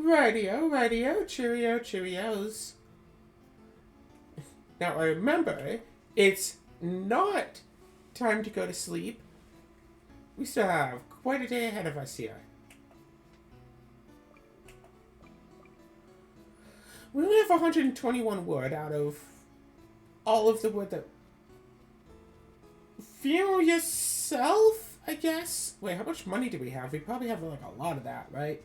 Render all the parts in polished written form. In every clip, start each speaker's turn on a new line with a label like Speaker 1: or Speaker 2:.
Speaker 1: Radio, radio, cheerio, cheerios. Now remember, it's not time to go to sleep. We still have quite a day ahead of us here. We only have 121 wood out of all of the wood that... Fuel yourself, I guess? Wait, how much money do we have? We probably have like a lot of that, right?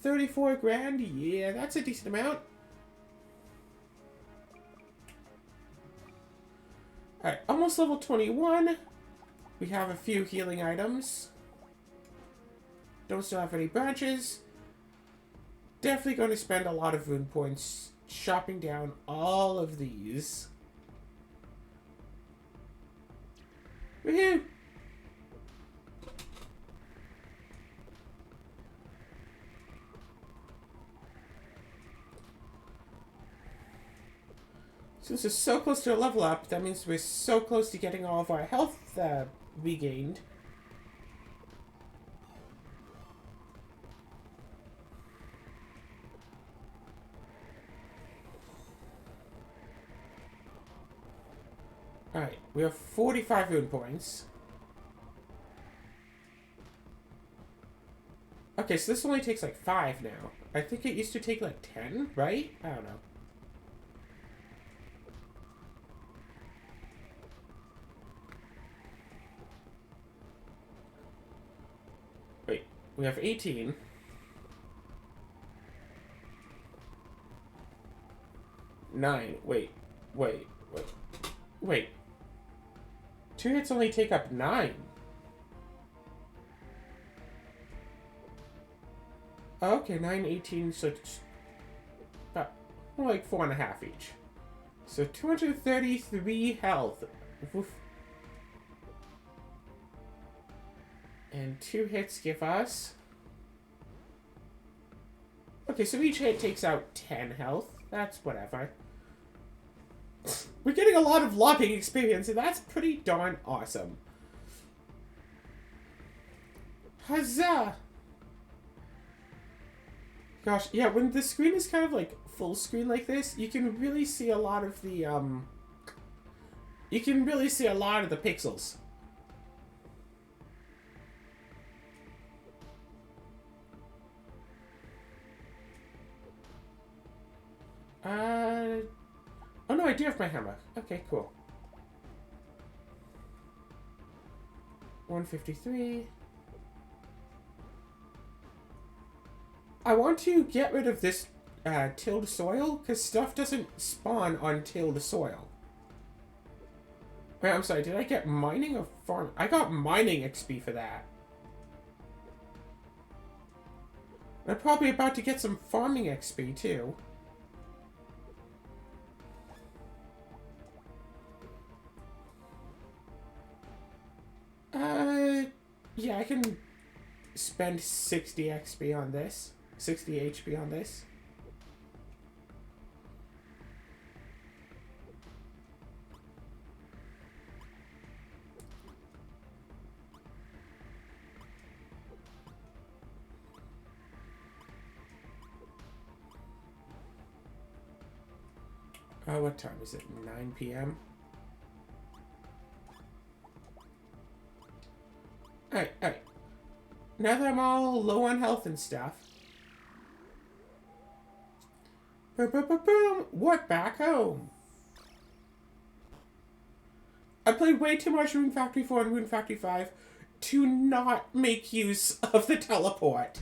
Speaker 1: 34 grand? Yeah, that's a decent amount. Alright, almost level 21. We have a few healing items. Don't still have any branches. Definitely going to spend a lot of rune points chopping down all of these. Woohoo! Since we're so close to a level up, that means we're so close to getting all of our health regained. Alright, we have 45 rune points. Okay, so this only takes like 5 now. I think it used to take like 10, right? I don't know. Wait, we have 18. Nine. Wait. 2 hits only take up 9. Okay, 9, 18, so it's about more like 4.5 each. So 233 health. Oof. And 2 hits give us... Okay, so each hit takes out 10 health. That's whatever. We're getting a lot of logging experience, and that's pretty darn awesome. Huzzah! Gosh, yeah, when the screen is kind of like full screen like this, you can really see a lot of the, you can really see a lot of the pixels. Oh no, I do have my hammer. Okay, cool. 153. I want to get rid of this tilled soil, because stuff doesn't spawn on tilled soil. Wait, I'm sorry, did I get mining or farm? I got mining XP for that. I'm probably about to get some farming XP, too. Yeah, I can spend 60 XP on this. 60 HP on this. Oh, what time is it? 9 PM? Alright. Now that I'm all low on health and stuff. Boom! We're back home. I played way too much Rune Factory 4 and Rune Factory 5 to not make use of the teleport.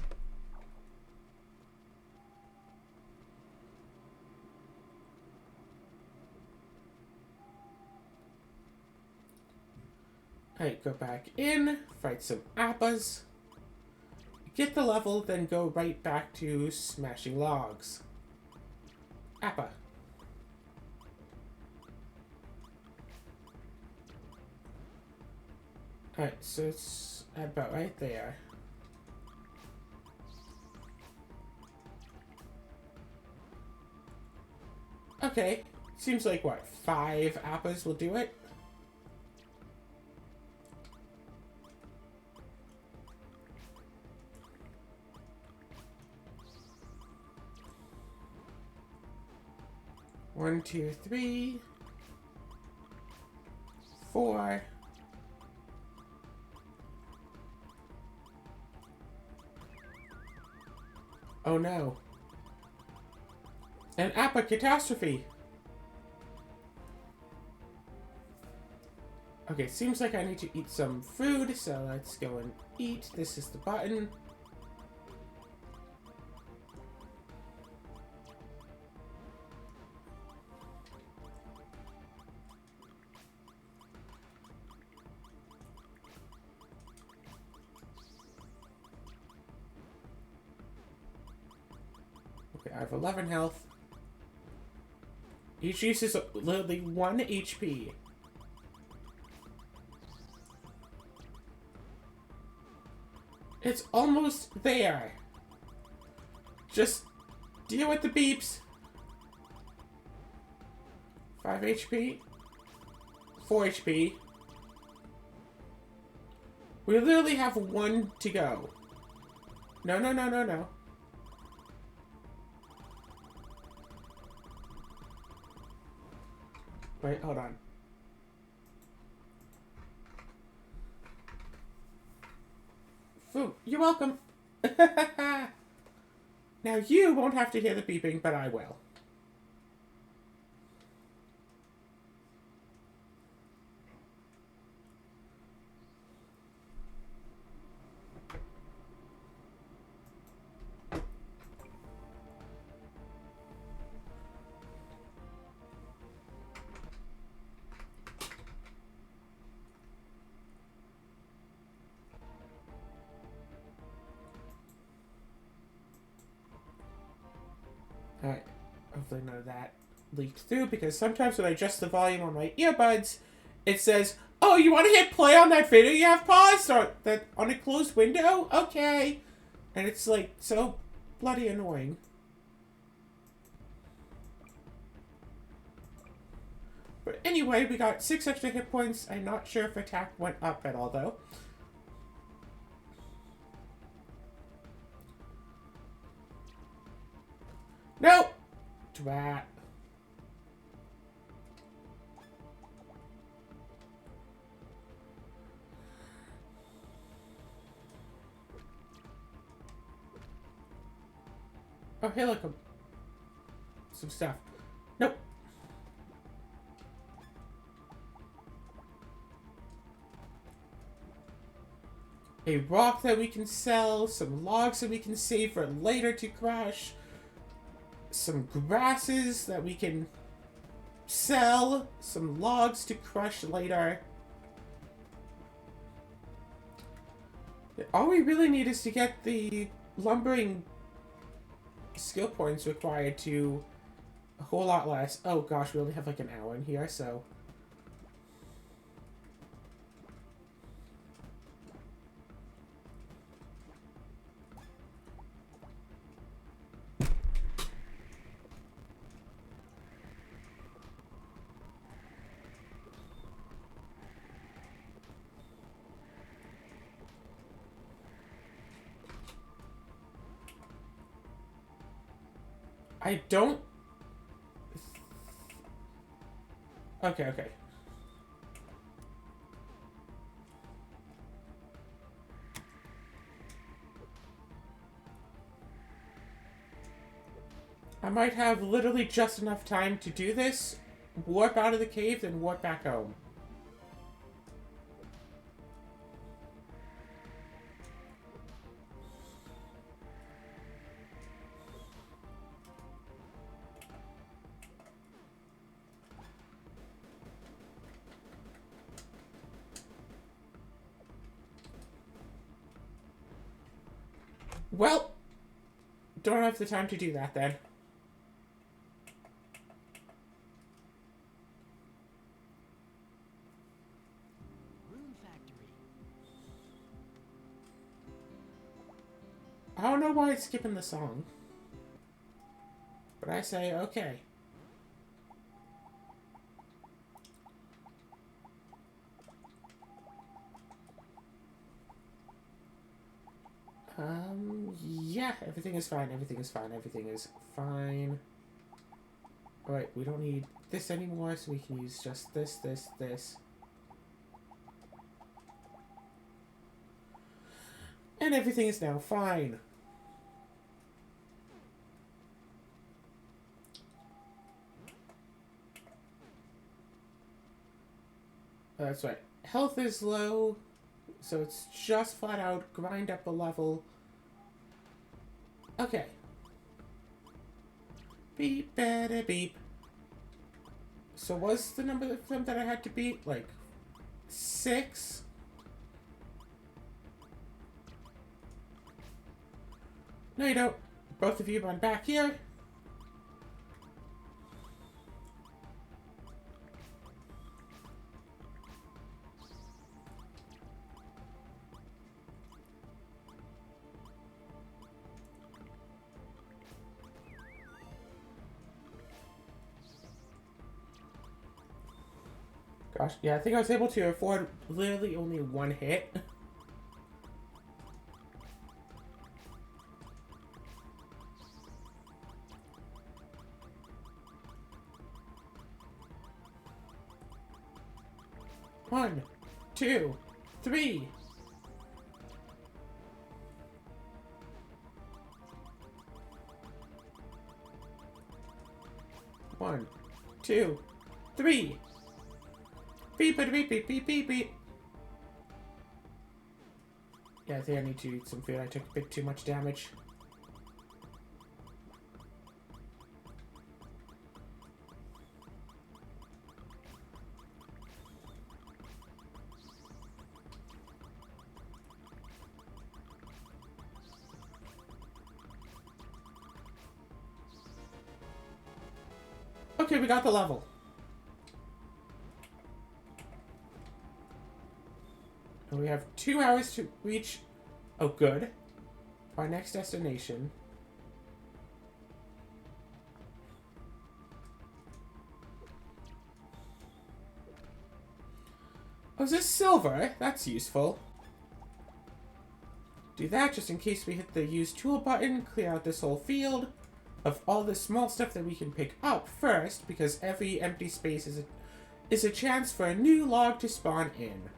Speaker 1: Alright, go back in, fight some appas, get the level, then go right back to smashing logs. Appa. Alright, so it's about right there. Okay, seems like what, 5 appas will do it? 1, 2, 3, 4. Oh no. An apple catastrophe. Okay, seems like I need to eat some food, so let's go and eat. This is the button. Okay, I have 11 health. Each use is literally 1 HP. It's almost there. Just deal with the beeps. 5 HP. 4 HP. We literally have 1 to go. No, no, no, no, no. Wait, hold on. Food. You're welcome. Now you won't have to hear the beeping, but I will. Alright, hopefully none of that leaked through, because sometimes when I adjust the volume on my earbuds, it says, oh, you want to hit play on that video you have paused? Or that on a closed window? Okay. And it's like, so bloody annoying. But anyway, we got 6 extra hit points. I'm not sure if attack went up at all, though. No! Drat. Oh, hey, look. Some stuff. Nope. A rock that we can sell. Some logs that we can save for later to crash. Some grasses that we can sell. Some logs to crush later. All we really need is to get the lumbering skill points required to a whole lot less. Oh gosh, we only have like an hour in here, so... I don't... Okay, okay. I might have literally just enough time to do this, warp out of the cave, then warp back home. Well, don't have the time to do that then.
Speaker 2: Rune Factory.
Speaker 1: I don't know why it's skipping the song. But I say, okay. Yeah, everything is fine, everything is fine, everything is fine. Alright, we don't need this anymore, so we can use just this, this, this. And everything is now fine. That's right. Health is low, so it's just flat out grind up a level. Okay. Beep, better beep. So was the number of them that I had to beat like 6? No, you don't. Both of you run back here. Gosh, yeah, I think I was able to afford literally only one hit. One, two, three. One, two, three. Beep, beep, beep, beep, beep, beep, beep. Yeah, I think I need to eat some food. I took a bit too much damage. Okay, we got the level. And we have 2 hours to reach, oh good, our next destination. Oh, is this silver? That's useful. Do that just in case we hit the use tool button, clear out this whole field of all the small stuff that we can pick up first, because every empty space is a chance for a new log to spawn in.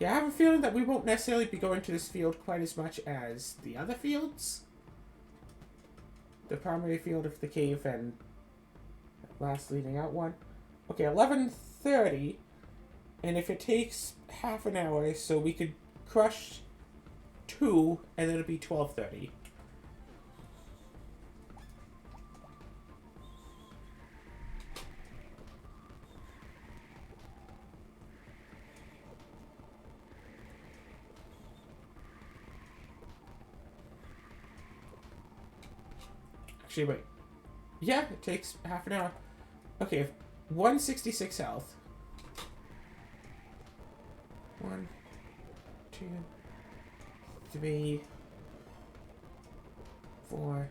Speaker 1: Yeah, I have a feeling that we won't necessarily be going to this field quite as much as the other fields. The primary field of the cave and last leading out one. Okay, 11:30. And if it takes half an hour, so we could crush 2, and then it'll be 12:30. Actually, wait. Yeah, it takes half an hour. Okay, 166 health. 1, 2, 3, 4,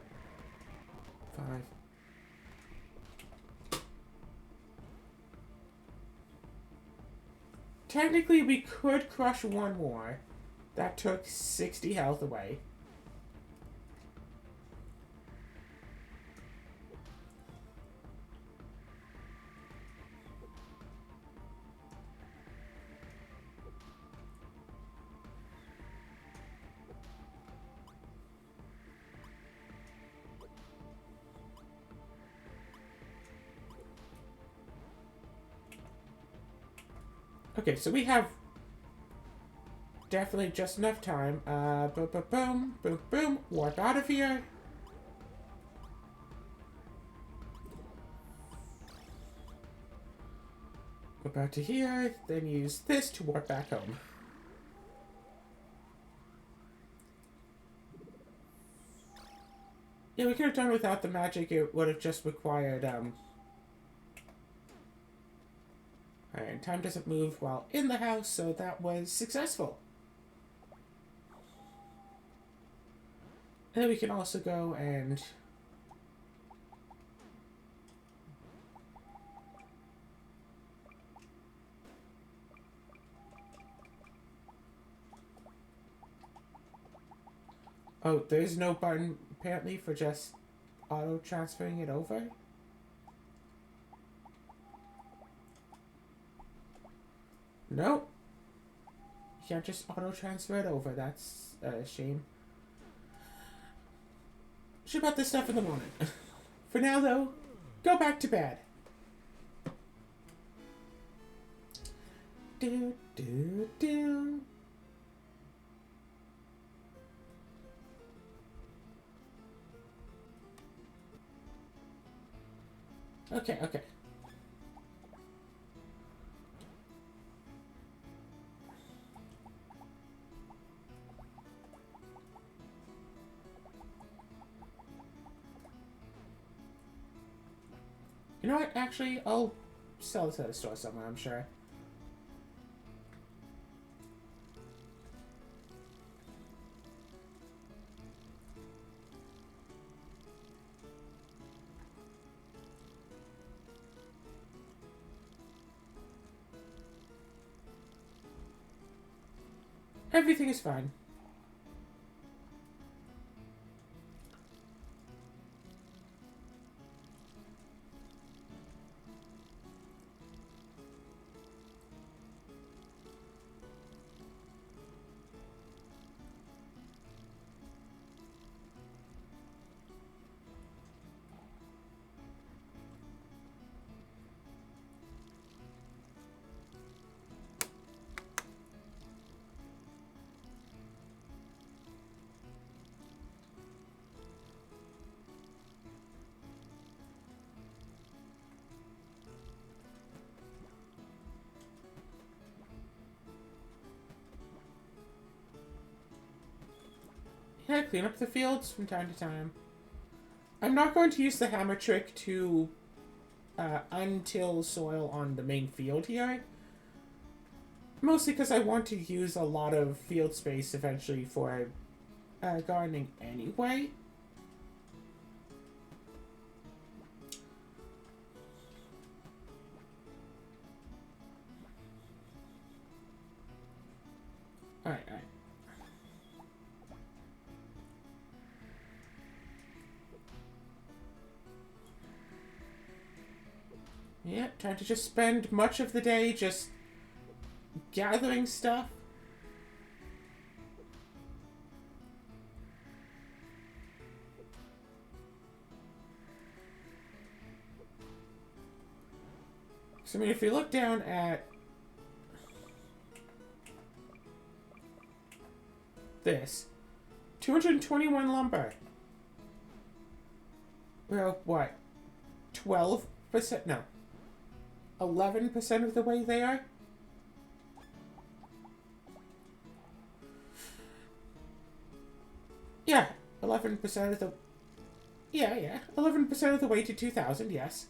Speaker 1: 5. Technically, we could crush one more. That took 60 health away. Okay, so we have definitely just enough time. Boom, boom, boom, boom, boom. Warp out of here. Go back to here, then use this to warp back home. Yeah, we could have done without the magic. It would have just required, Alright, time doesn't move while in the house, so that was successful. And then we can also go and... Oh, there's no button apparently for just auto transferring it over. Nope. You can't just auto transfer it over. That's a shame. Should about this stuff in the morning. For now, though, go back to bed. Do, do, do. Okay, okay. You know what? Actually, I'll sell this at a store somewhere, I'm sure. Everything is fine. Yeah, clean up the fields from time to time. I'm not going to use the hammer trick to untill soil on the main field here. Mostly because I want to use a lot of field space eventually for gardening anyway. Alright, alright. Yeah, trying to just spend much of the day just gathering stuff. So, I mean, if you look down at this, 221 lumber. Well, what? 12%? No. 11% of the way there? Yeah, 11% of the... Yeah. 11% of the way to 2,000, yes.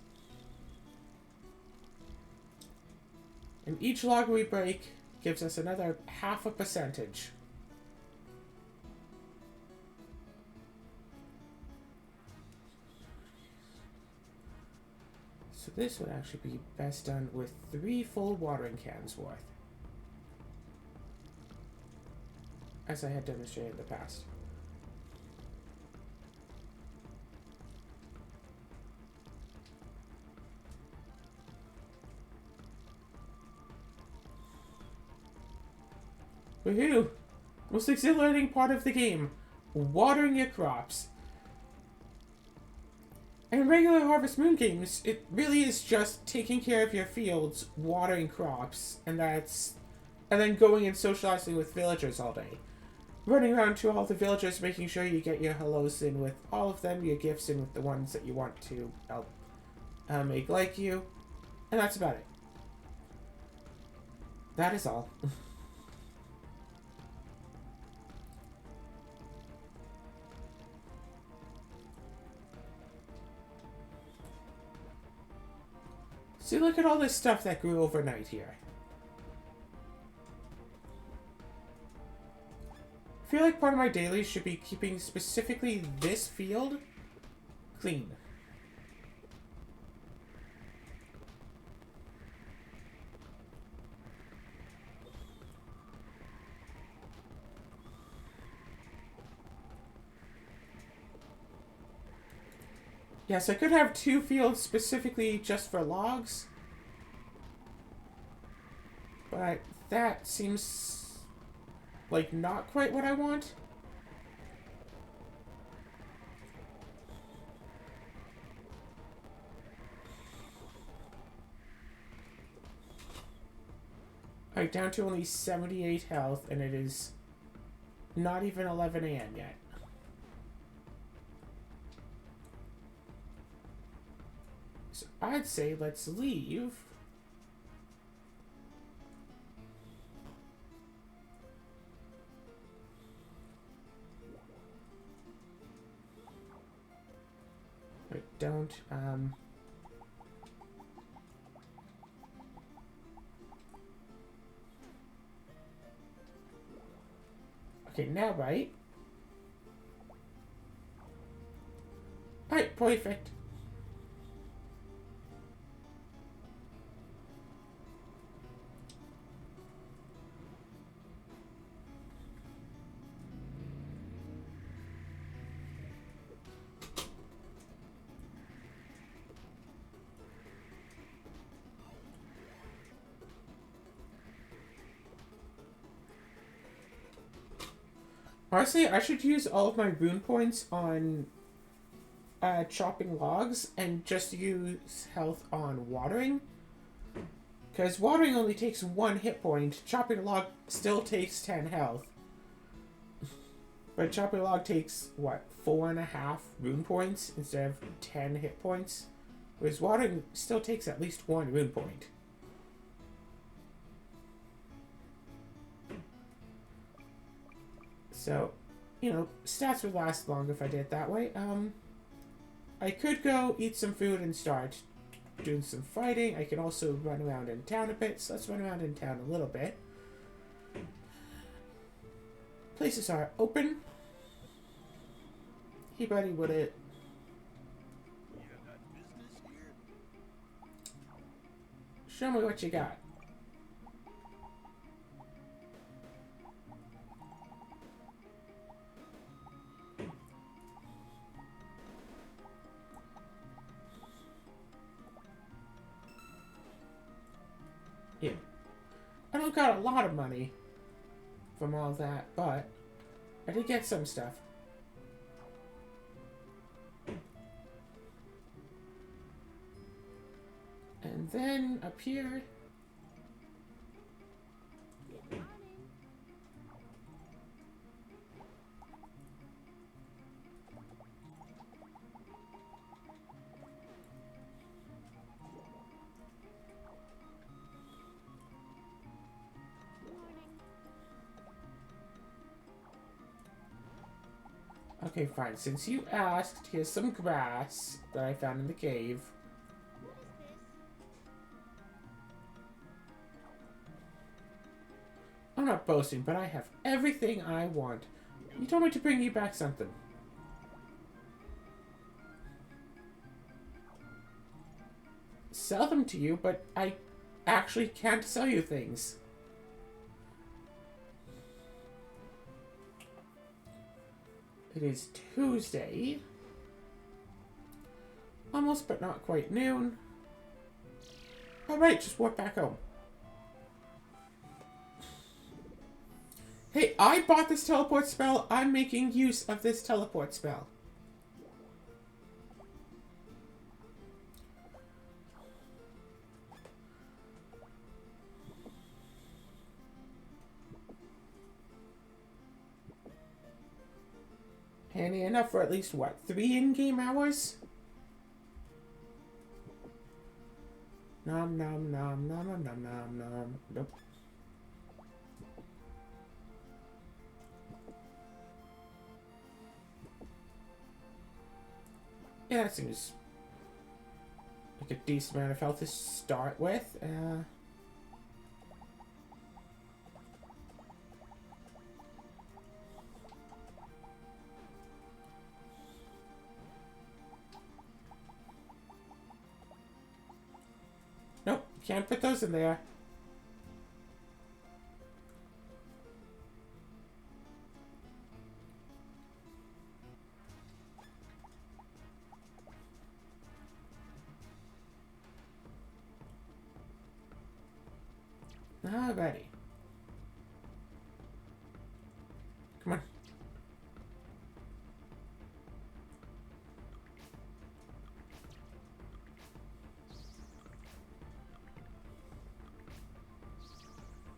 Speaker 1: And each log we break gives us another half a percentage. So this would actually be best done with 3 full watering cans worth. As I had demonstrated in the past. Woohoo! Most exhilarating part of the game. Watering your crops. In regular Harvest Moon games, it really is just taking care of your fields, watering crops, and then going and socializing with villagers all day. Running around to all the villagers, making sure you get your hellos in with all of them, your gifts in with the ones that you want to help make like you, and that's about it. That is all. See, look at all this stuff that grew overnight here. I feel like part of my dailies should be keeping specifically this field clean. Yes, I could have 2 fields specifically just for logs. But that seems like not quite what I want. Alright, down to only 78 health, and it is not even 11 a.m. yet. So I'd say let's leave. Wait, don't, okay, now right. Alright, perfect. Honestly, I should use all of my rune points on chopping logs and just use health on watering. Because watering only takes 1 hit point. Chopping a log still takes 10 health. But chopping a log takes, what, 4.5 rune points instead of 10 hit points? Whereas watering still takes at least 1 rune point. So, you know, stats would last longer if I did it that way. I could go eat some food and start doing some fighting. I can also run around in town a bit, so let's run around in town a little bit. Places are open. Hey buddy, what it? Show me what you got. Yeah. I don't got a lot of money from all that, but I did get some stuff. And then up here. Okay, fine. Since you asked, here's some grass that I found in the cave. I'm not boasting, but I have everything I want. You told me to bring you back something. Sell them to you, but I actually can't sell you things. It is Tuesday. Almost, but not quite noon. Alright, just walk back home. Hey, I bought this teleport spell. I'm making use of this teleport spell. Handy enough for at least, what, 3 in-game hours? Nom nom nom nom nom nom nom nom. Nope. Yeah, that seems like a decent amount of health to start with. Nope, can't put those in there. Alrighty. Come on.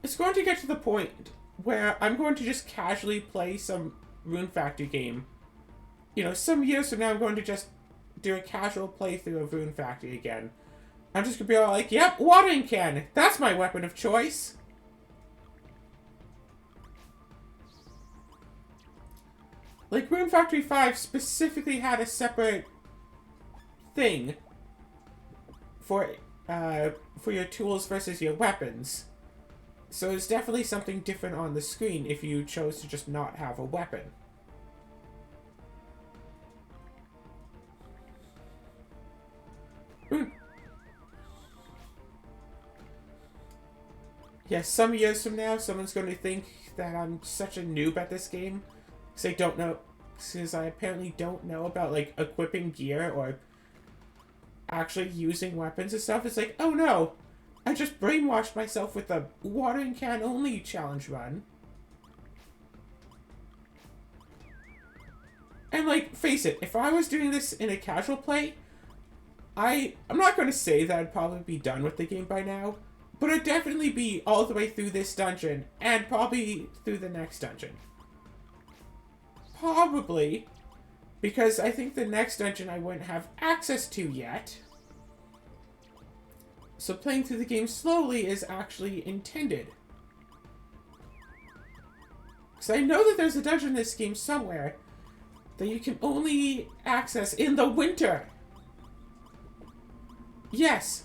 Speaker 1: It's going to get to the point where I'm going to just casually play some Rune Factory game. You know, some years from now I'm going to just do a casual playthrough of Rune Factory again. I'm just going to be all like, yep, watering can. That's my weapon of choice. Like, Rune Factory 5 specifically had a separate thing for your tools versus your weapons. So it's definitely something different on the screen if you chose to just not have a weapon. Yeah, some years from now, someone's going to think that I'm such a noob at this game. Because I don't know, because I apparently don't know about, like, equipping gear or actually using weapons and stuff. It's like, oh no, I just brainwashed myself with the watering can only challenge run. And, like, face it, if I was doing this in a casual play, I'm not going to say that I'd probably be done with the game by now, but I'd definitely be all the way through this dungeon, and probably through the next dungeon. Probably, because I think the next dungeon I wouldn't have access to yet. So playing through the game slowly is actually intended. Because I know that there's a dungeon in this game somewhere that you can only access in the winter. Yes.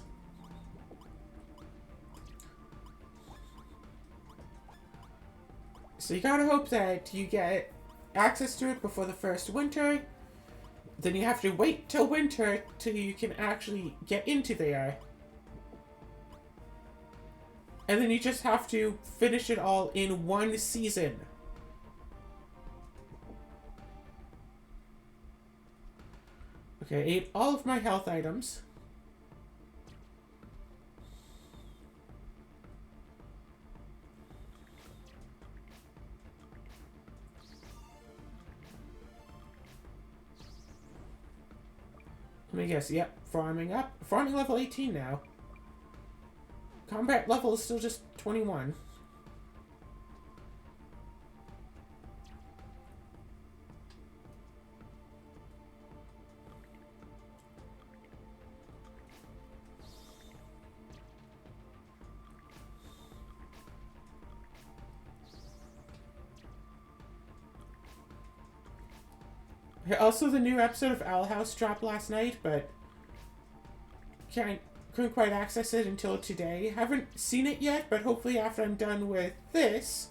Speaker 1: So you gotta hope that you get access to it before the first winter. Then you have to wait till winter till you can actually get into there. And then you just have to finish it all in one season. Okay, I ate all of my health items. Let me guess, yep, farming up. Farming level 18 now. Combat level is still just 21. Also, the new episode of Owl House dropped last night, but couldn't quite access it until today. Haven't seen it yet, but hopefully after I'm done with this,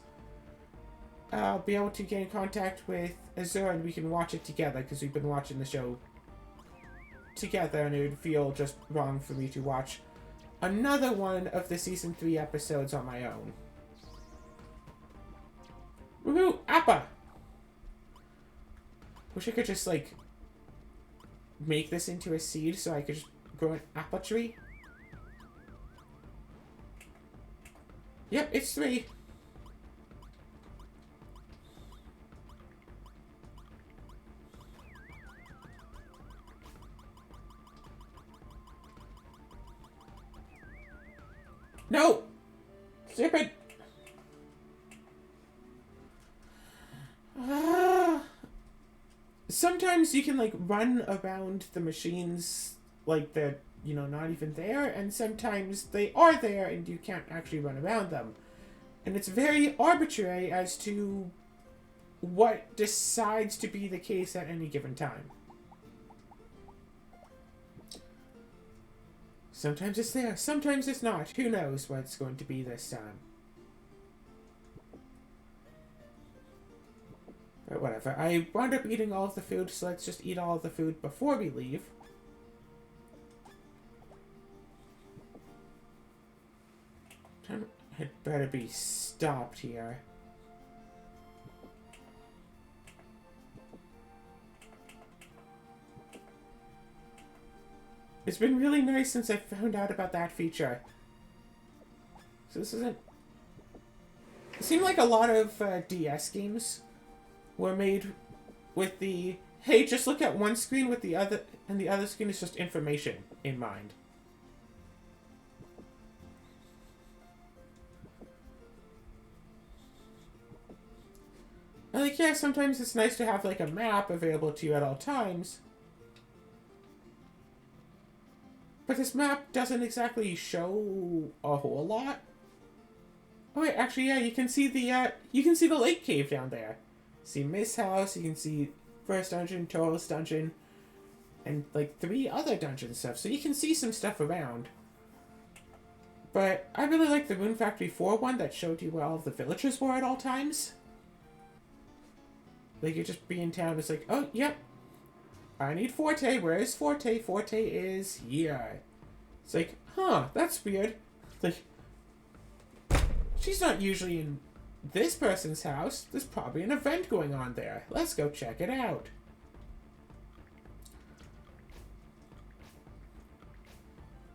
Speaker 1: I'll be able to get in contact with Azura and we can watch it together, because we've been watching the show together, and it would feel just wrong for me to watch another one of the Season 3 episodes on my own. Woohoo! Appa! Wish I could just, like, make this into a seed so I could just grow an apple tree. Yep, it's 3. No! Stupid! Sometimes you can, like, run around the machines like they're, you know, not even there, and sometimes they are there and you can't actually run around them. And it's very arbitrary as to what decides to be the case at any given time. Sometimes it's there, sometimes it's not. Who knows what it's going to be this time. But whatever. I wound up eating all of the food, so let's just eat all of the food before we leave. Time had better be stopped here. It's been really nice since I found out about that feature. So this isn't seemed like a lot of DS games were made with the, hey, just look at one screen with the other, and the other screen is just information in mind. And like, yeah, sometimes it's nice to have like a map available to you at all times. But this map doesn't exactly show a whole lot. Oh wait, actually, yeah, you can see the lake cave down there. See Miss House, you can see first dungeon, Taurus dungeon, and like 3 other dungeon stuff. So you can see some stuff around. But I really like the Rune Factory 4 one that showed you where all of the villagers were at all times. Like, you just be in town, it's like, oh, yep. I need Forte. Where is Forte? Forte is here. It's like, huh, that's weird. Like, she's not usually in this person's house. There's probably an event going on there. Let's go check it out.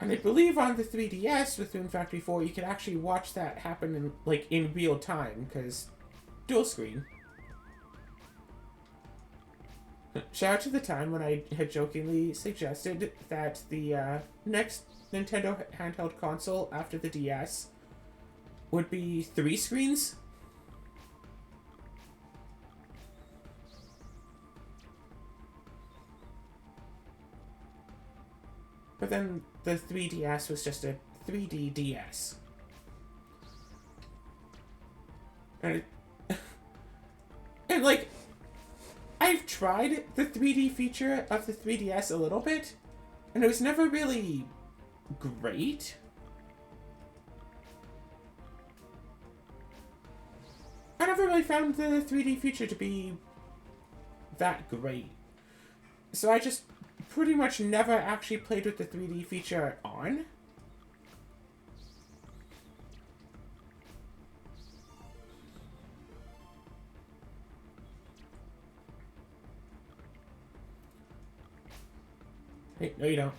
Speaker 1: And I believe on the 3DS with Rune Factory 4, you can actually watch that happen in, like, in real time, because dual screen. Shout out to the time when I had jokingly suggested that the next Nintendo handheld console after the DS would be 3 screens. But then the 3DS was just a 3D DS. And, and like, I've tried the 3D feature of the 3DS a little bit, and it was never really great. I never really found the 3D feature to be that great. So I just pretty much never actually played with the 3D feature on. Hey, no you don't.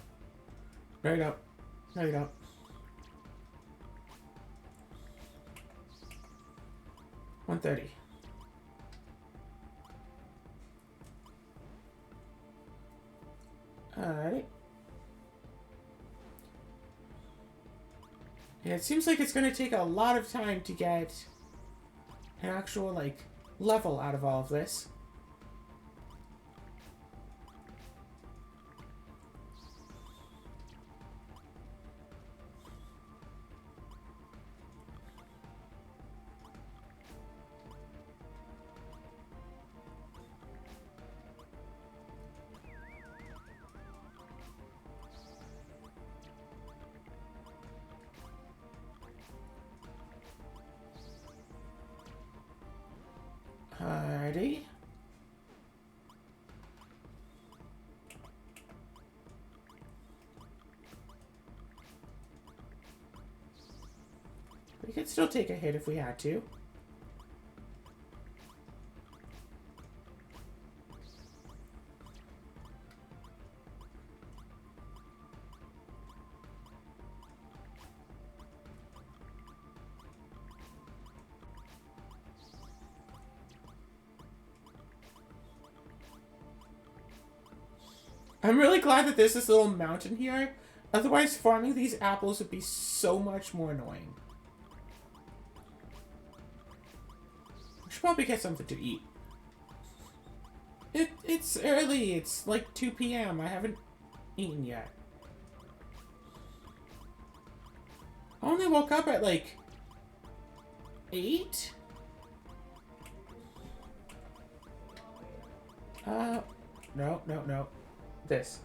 Speaker 1: No you don't. No you don't. $130. Alright. Yeah, it seems like it's going to take a lot of time to get an actual, like, level out of all of this. Alrighty. We could still take a hit if we had to. I'm really glad that there's this little mountain here. Otherwise, farming these apples would be so much more annoying. We should probably get something to eat. It's early. It's like 2 p.m. I haven't eaten yet. I only woke up at like 8? No. This.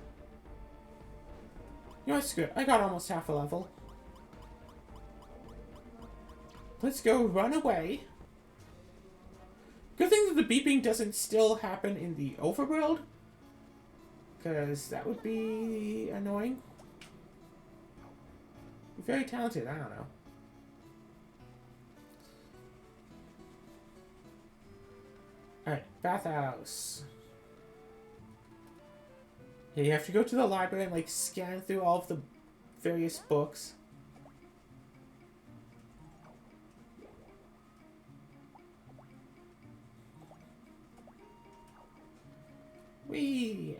Speaker 1: You know, it's good. I got almost half a level. Let's go run away. Good thing that the beeping doesn't still happen in the overworld, because that would be annoying. Very talented, I don't know. Alright, bathhouse. Yeah, you have to go to the library and, like, scan through all of the various books. Whee!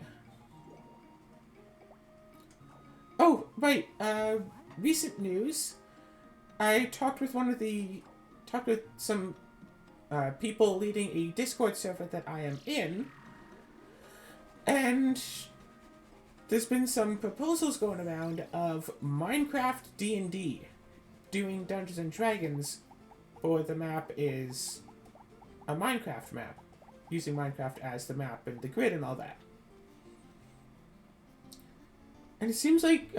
Speaker 1: Oh, right. Recent news. I talked with some people leading a Discord server that I am in, and there's been some proposals going around of Minecraft D&D, doing Dungeons and Dragons, but the map is a Minecraft map, using Minecraft as the map and the grid and all that. And it seems like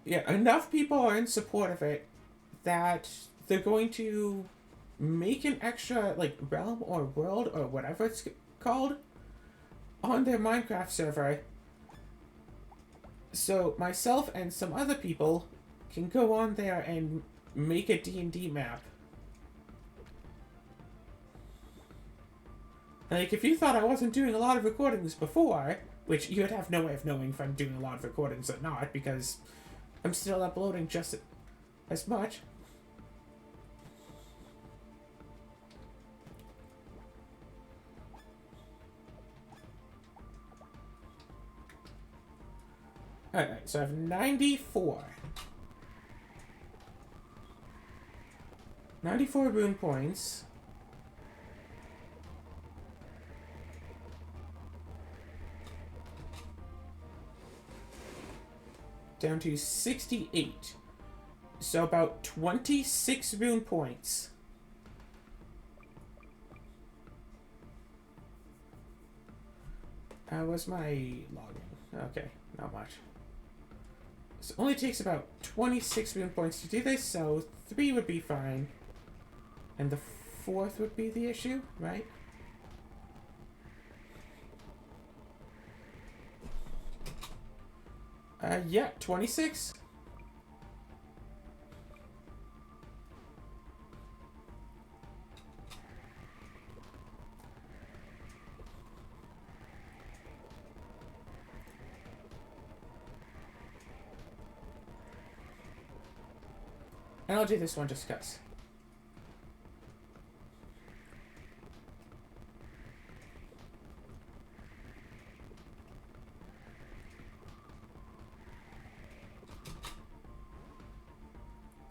Speaker 1: enough people are in support of it that they're going to make an extra realm or world or whatever it's called on their Minecraft server, so myself and some other people can go on there and make a D&D map. Like, if you thought I wasn't doing a lot of recordings before, which you would have no way of knowing if I'm doing a lot of recordings or not, because I'm still uploading just as much. Alright, so I have 94. 94 rune points. Down to 68. So about 26 rune points. What's my login? Okay, not much. So it only takes about 26 rune points to do this, so 3 would be fine. And the 4th would be the issue, right? Yeah, 26. And I'll do this one just because.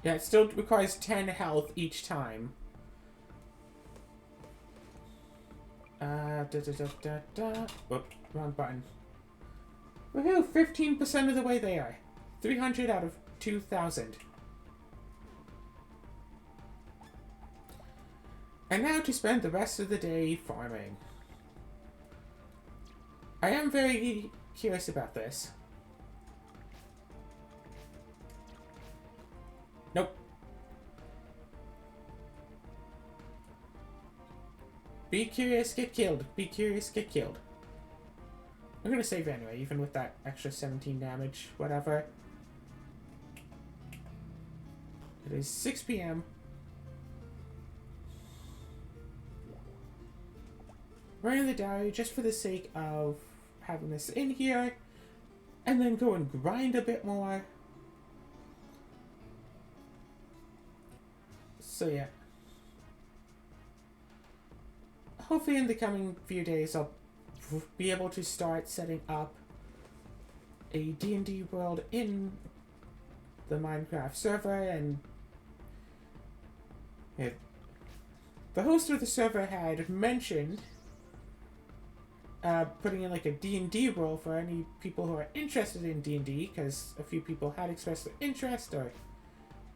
Speaker 1: Yeah, it still requires 10 health each time. Whoop, wrong button. Woohoo, 15% of the way there. 300 out of 2,000. And now to spend the rest of the day farming. I am very curious about this. Nope. Be curious, get killed. Be curious, get killed. I'm gonna save anyway, even with that extra 17 damage, whatever. It is 6 p.m. Writing the diary just for the sake of having this in here, and then go and grind a bit more. So yeah. Hopefully in the coming few days I'll be able to start setting up a D&D world in the Minecraft server, and the host of the server had mentioned putting in like a D&D role for any people who are interested in D&D, because a few people had expressed their interest, or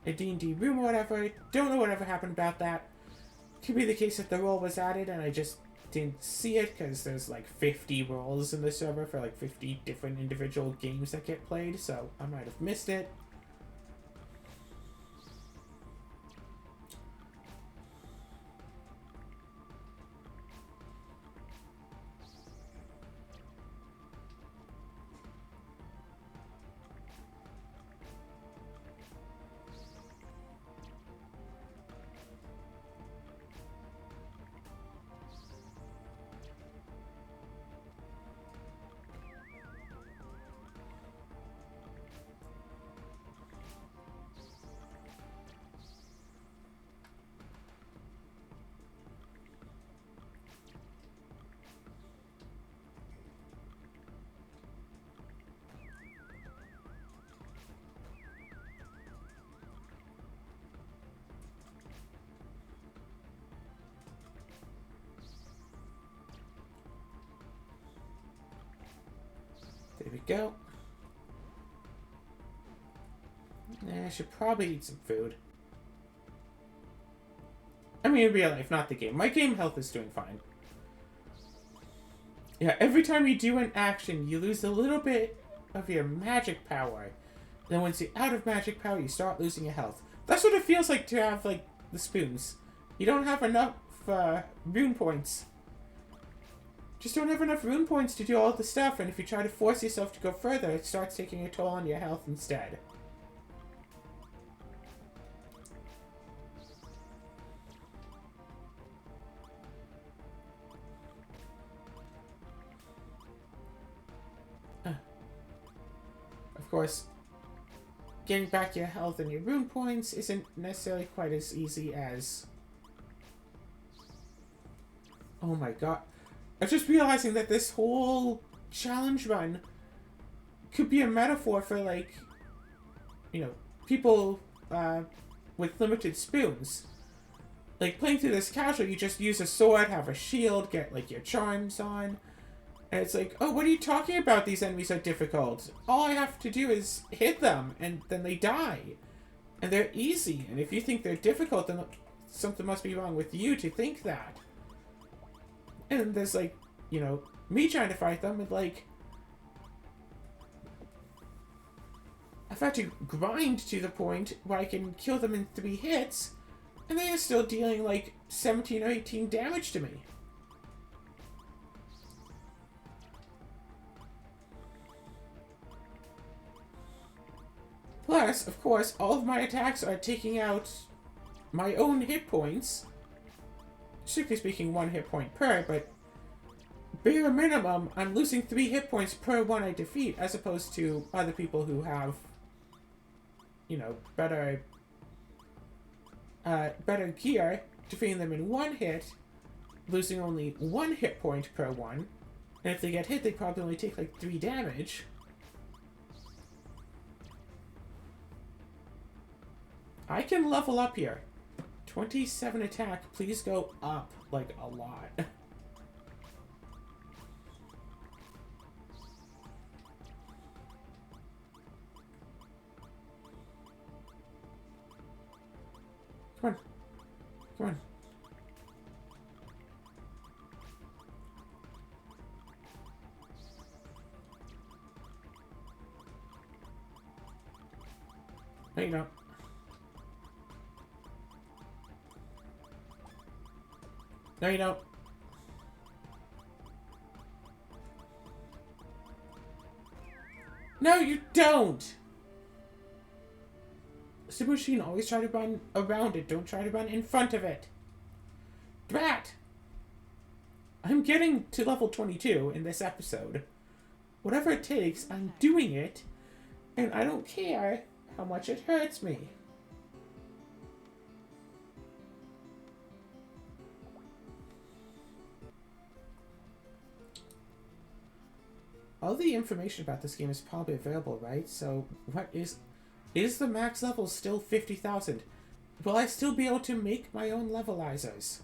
Speaker 1: a D&D room or whatever. Don't know whatever happened about that. Could be the case that the role was added and I just didn't see it, because there's like 50 roles in the server for like 50 different individual games that get played, so I might have missed it. we go. I should probably eat some food. I mean, in real life, not the game. My game health is doing fine. Yeah, every time you do an action, you lose a little bit of your magic power. Then once you're out of magic power, you start losing your health. That's what it feels like to have, like, the spoons. You don't have enough rune points. Just don't have enough rune points to do all the stuff, and if you try to force yourself to go further, it starts taking a toll on your health instead. Of course, getting back your health and your rune points isn't necessarily quite as easy as... Oh my god. I'm just realizing that this whole challenge run could be a metaphor for, like, you know, people with limited spoons. Like, playing through this casual, you just use a sword, have a shield, get, like, your charms on. And it's like, oh, what are you talking about? These enemies are difficult. All I have to do is hit them, and then they die. And they're easy. And if you think they're difficult, then something must be wrong with you to think that. And there's, like, you know, me trying to fight them, and, like... I've had to grind to the point where I can kill them in 3 hits, and they are still dealing, like, 17 or 18 damage to me. Plus, of course, all of my attacks are taking out my own hit points. Strictly speaking, 1 hit point per, but bare minimum, I'm losing 3 hit points per one I defeat, as opposed to other people who have, you know, better gear, defeating them in 1 hit, losing only 1 hit point per one, and if they get hit, they probably only take like 3 damage. I can level up here. 27 attack, please go up, like, a lot. Come on. Come on. No, you don't. No, you don't. No, you don't! Super Machine, always try to run around it. Don't try to run in front of it. Brat! I'm getting to level 22 in this episode. Whatever it takes, I'm doing it. And I don't care how much it hurts me. All the information about this game is probably available, right? So, what is the max level still 50,000? Will I still be able to make my own levelizers?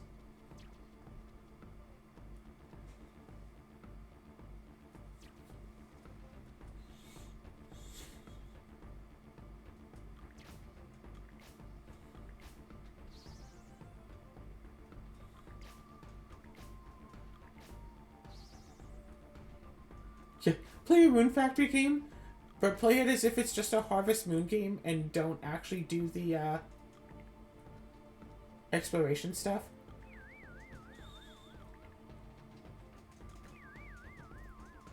Speaker 1: Yeah, play a Rune Factory game, but play it as if it's just a Harvest Moon game and don't actually do the exploration stuff.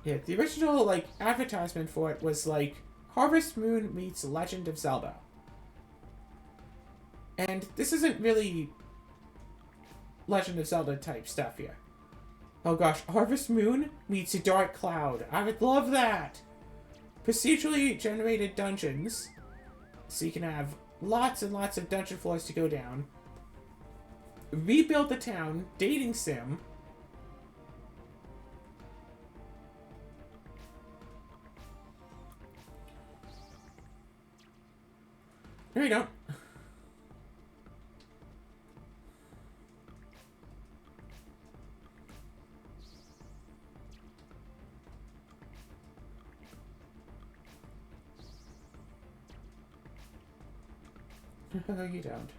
Speaker 1: Yeah, the original, like, advertisement for it was, like, Harvest Moon meets Legend of Zelda. And this isn't really Legend of Zelda type stuff here. Oh gosh, Harvest Moon meets Dark Cloud. I would love that! Procedurally generated dungeons, so you can have lots and lots of dungeon floors to go down. Rebuild the town, dating sim. No, you don't. No, you don't.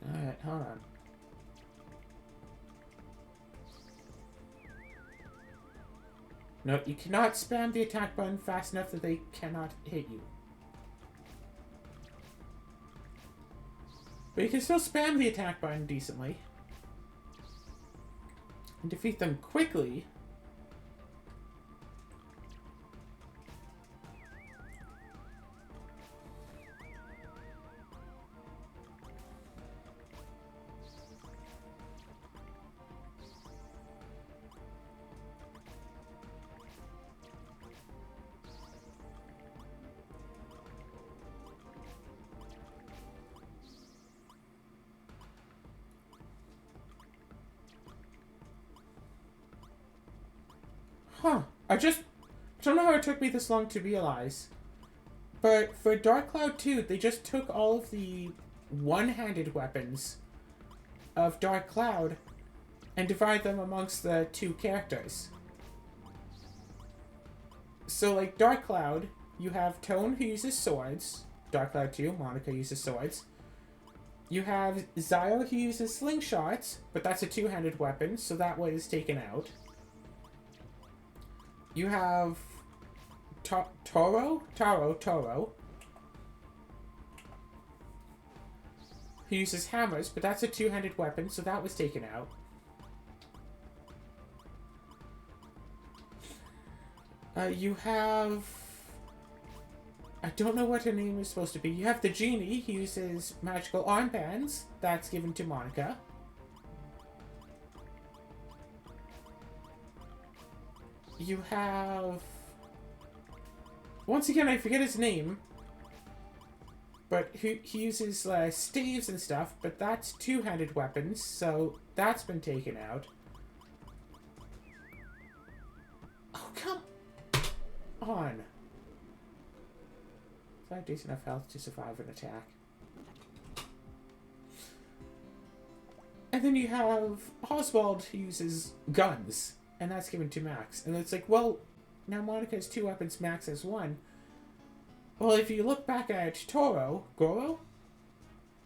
Speaker 1: Alright, hold on. No, you cannot spam the attack button fast enough that they cannot hit you. But you can still spam the attack button decently. And defeat them quickly. Huh. I don't know how it took me this long to realize. But for Dark Cloud 2, they just took all of the one-handed weapons of Dark Cloud and divided them amongst the two characters. So, like, Dark Cloud, you have Tone who uses swords. Dark Cloud 2, Monica uses swords. You have Zio who uses slingshots, but that's a two-handed weapon, so that one is taken out. You have Taro, who uses hammers, but that's a two-handed weapon, so that was taken out. You have... I don't know what her name is supposed to be. You have the genie, who uses magical armbands. That's given to Monica. You have... Once again, I forget his name. But he uses staves and stuff, but that's two-handed weapons, so that's been taken out. Oh, come on. I have decent enough health to survive an attack. And then you have Oswald who uses guns, and that's given to Max. And it's like, well, now Monica has two weapons, Max has one. Well, if you look back at Goro?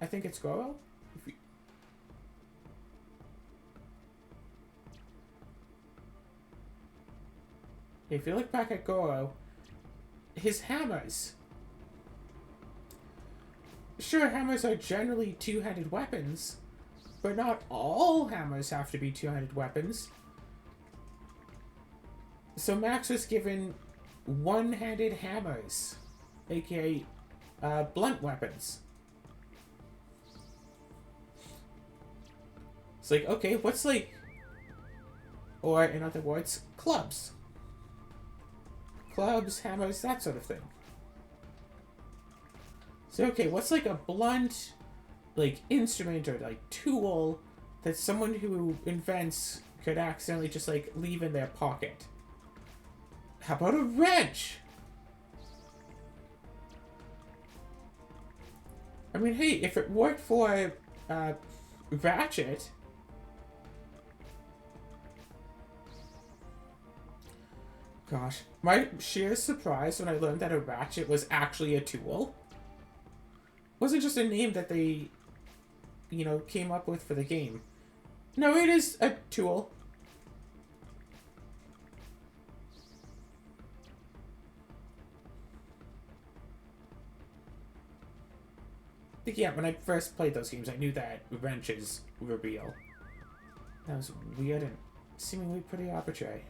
Speaker 1: I think it's Goro? If you look back at Goro, his hammers. Sure, hammers are generally two-handed weapons, but not all hammers have to be two-handed weapons. So Max was given one-handed hammers, aka blunt weapons. It's like, okay, what's like... Or, in other words, clubs. Clubs, hammers, that sort of thing. So, okay, what's like a blunt, like, instrument or, like, tool that someone who invents could accidentally just, like, leave in their pocket? How about a wrench? I mean, hey, if it worked for, Ratchet... Gosh, my sheer surprise when I learned that a ratchet was actually a tool. Wasn't just a name that they, you know, came up with for the game. No, it is a tool. Yeah, when I first played those games, I knew that wrenches were real. That was weird and seemingly pretty arbitrary.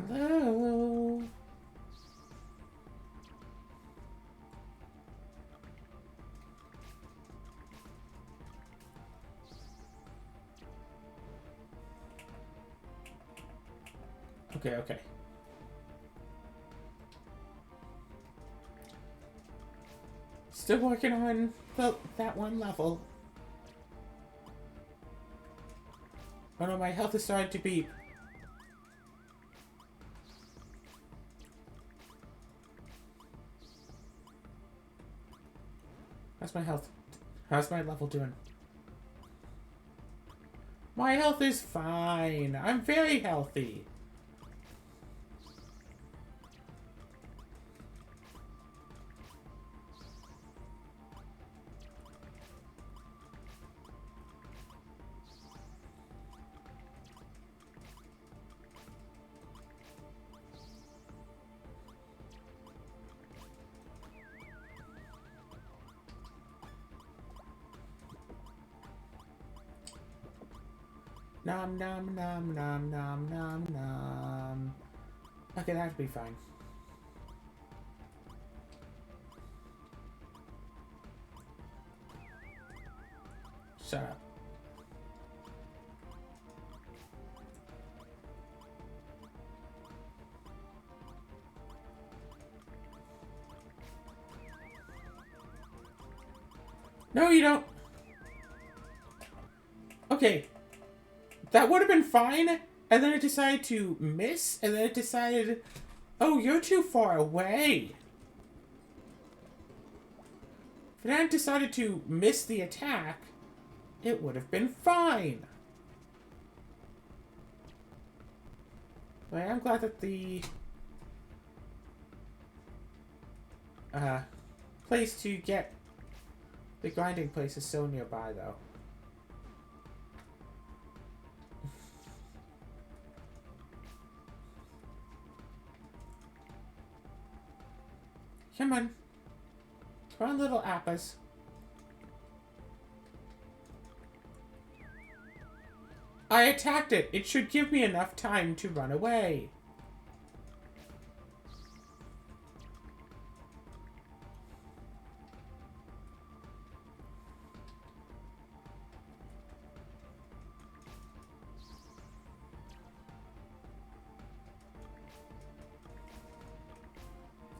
Speaker 1: Hello? Okay. Still working on that one level. Oh no, my health is starting to beep. How's my health? How's my level doing? My health is fine. I'm very healthy. Nom nom nom nom nom nom nom. Okay, that'd be fine. Shut up. No, you don't. Okay. That would have been fine, and then it decided to miss, and then it decided, oh, you're too far away. If it hadn't decided to miss the attack, it would have been fine. But I'm glad that the place to get the grinding place is so nearby, though. Come on. Come on, little appas. I attacked it. It should give me enough time to run away.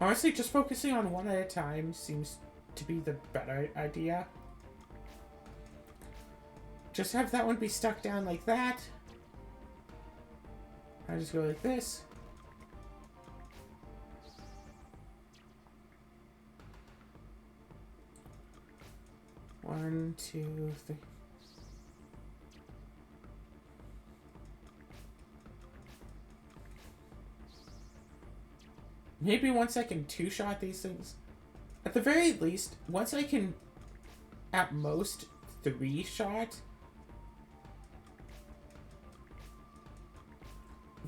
Speaker 1: Honestly, just focusing on one at a time seems to be the better idea. Just have that one be stuck down like that. I just go like this. One, two, three. Maybe once I can two-shot these things. At the very least, once I can, at most, three-shot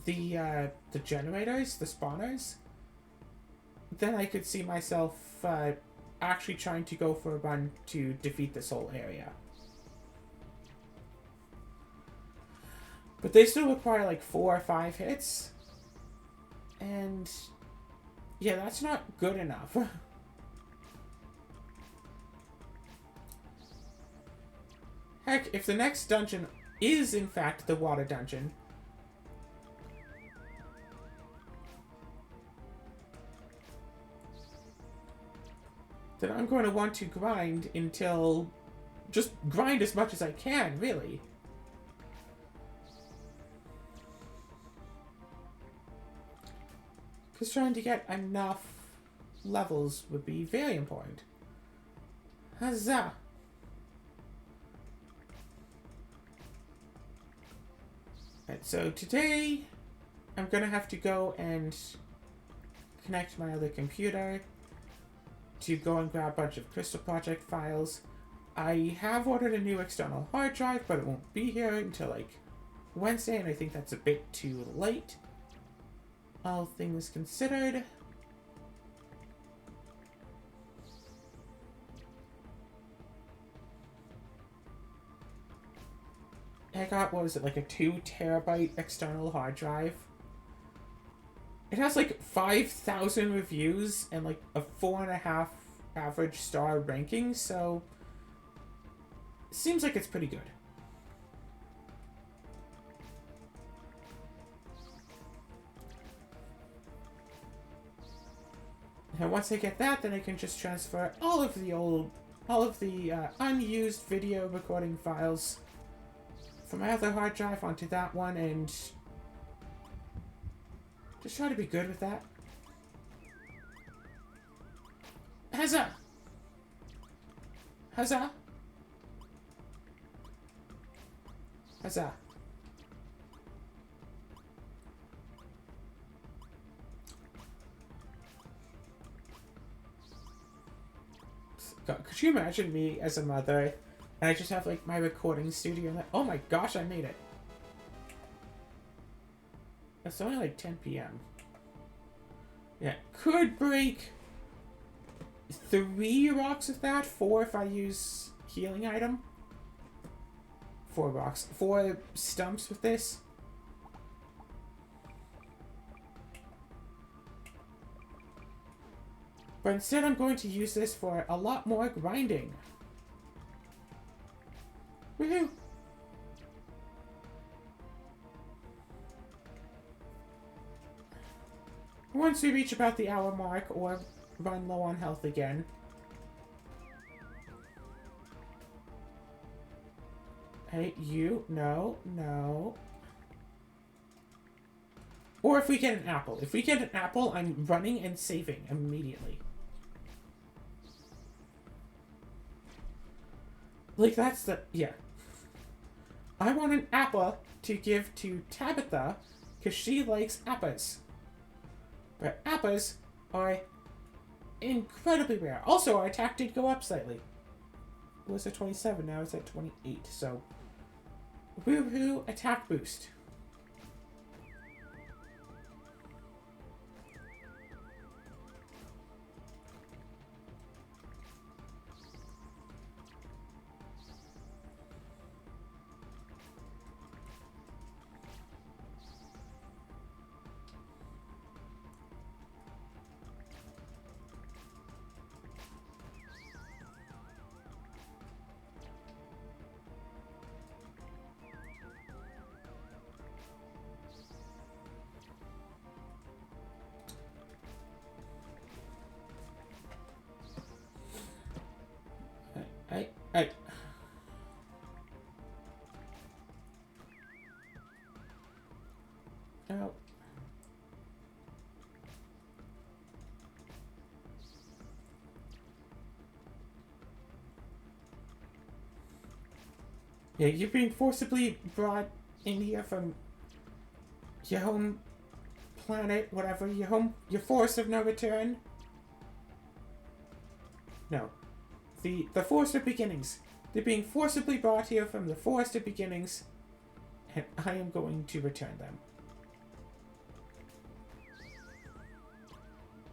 Speaker 1: the generators, the spawners, then I could see myself actually trying to go for a run to defeat this whole area. But they still require like 4 or 5 hits. And yeah, that's not good enough. Heck, if the next dungeon is in fact the water dungeon, then I'm going to want to grind until... just grind as much as I can, really. Because trying to get enough levels would be very important. Huzzah! Alright, so today I'm gonna have to go and connect my other computer to go and grab a bunch of Crystal Project files. I have ordered a new external hard drive, but it won't be here until like Wednesday, and I think that's a bit too late. All things considered. I got, what was it, like a 2 terabyte external hard drive. It has like 5,000 reviews and like a 4.5 average star ranking, so seems like it's pretty good. And once I get that, then I can just transfer all of the unused video recording files from my other hard drive onto that one, and just try to be good with that. Huzzah! Huzzah! Huzzah! God, could you imagine me as a mother, and I just have like my recording studio, and like, oh my gosh, I made it. It's only like 10 p.m. Yeah, could break 3 rocks with that, 4 if I use healing item. 4 rocks, 4 stumps with this. But instead I'm going to use this for a lot more grinding. Woohoo! Once we reach about the hour mark or run low on health again. Hey, you, no, no. Or if we get an apple. If we get an apple, I'm running and saving immediately. Like, that's the... yeah. I want an apple to give to Tabitha, because she likes apples. But apples are incredibly rare. Also, our attack did go up slightly. It was at 27, now it's at 28, so... woohoo, attack boost. I... Oh. Yeah, you're being forcibly brought in here from your home planet, whatever, your forest of no return. No. The Forest of Beginnings. They're being forcibly brought here from the Forest of Beginnings, and I am going to return them.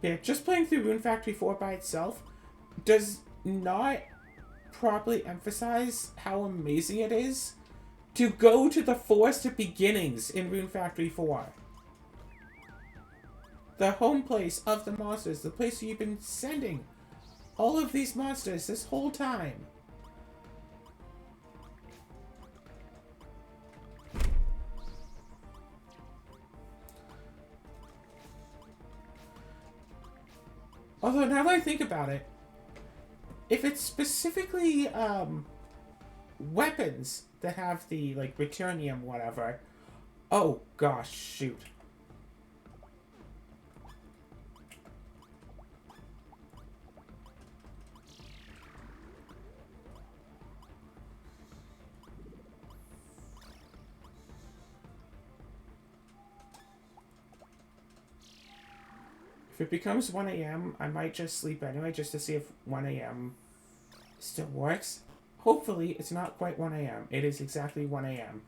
Speaker 1: Yeah, just playing through Rune Factory 4 by itself does not properly emphasize how amazing it is to go to the Forest of Beginnings in Rune Factory 4. The home place of the monsters, the place where you've been sending all of these monsters this whole time. Although, now that I think about it, if it's specifically weapons that have the, like, Returnium, whatever... oh, gosh, shoot. If it becomes 1 a.m., I might just sleep anyway, just to see if 1 a.m. still works. Hopefully, it's not quite 1 a.m. It is exactly 1 a.m.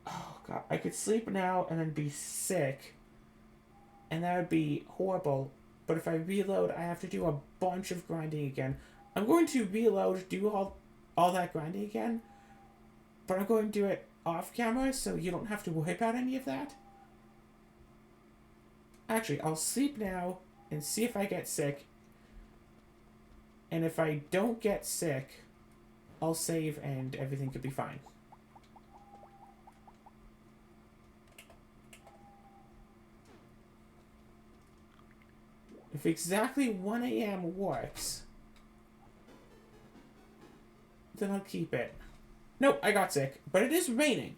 Speaker 1: Oh, God. I could sleep now and then be sick, and that would be horrible. But if I reload, I have to do a bunch of grinding again. I'm going to reload, do all that grinding again, but I'm going to do it off camera, so you don't have to worry about any of that. Actually, I'll sleep now and see if I get sick. And if I don't get sick, I'll save and everything could be fine. If exactly 1 a.m. works, then I'll keep it. Nope, I got sick. But it is raining.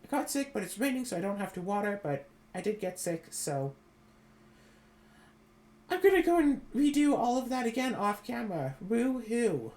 Speaker 1: I got sick, but it's raining, so I don't have to water, but I did get sick, so I'm gonna go and redo all of that again off camera. Woo-hoo.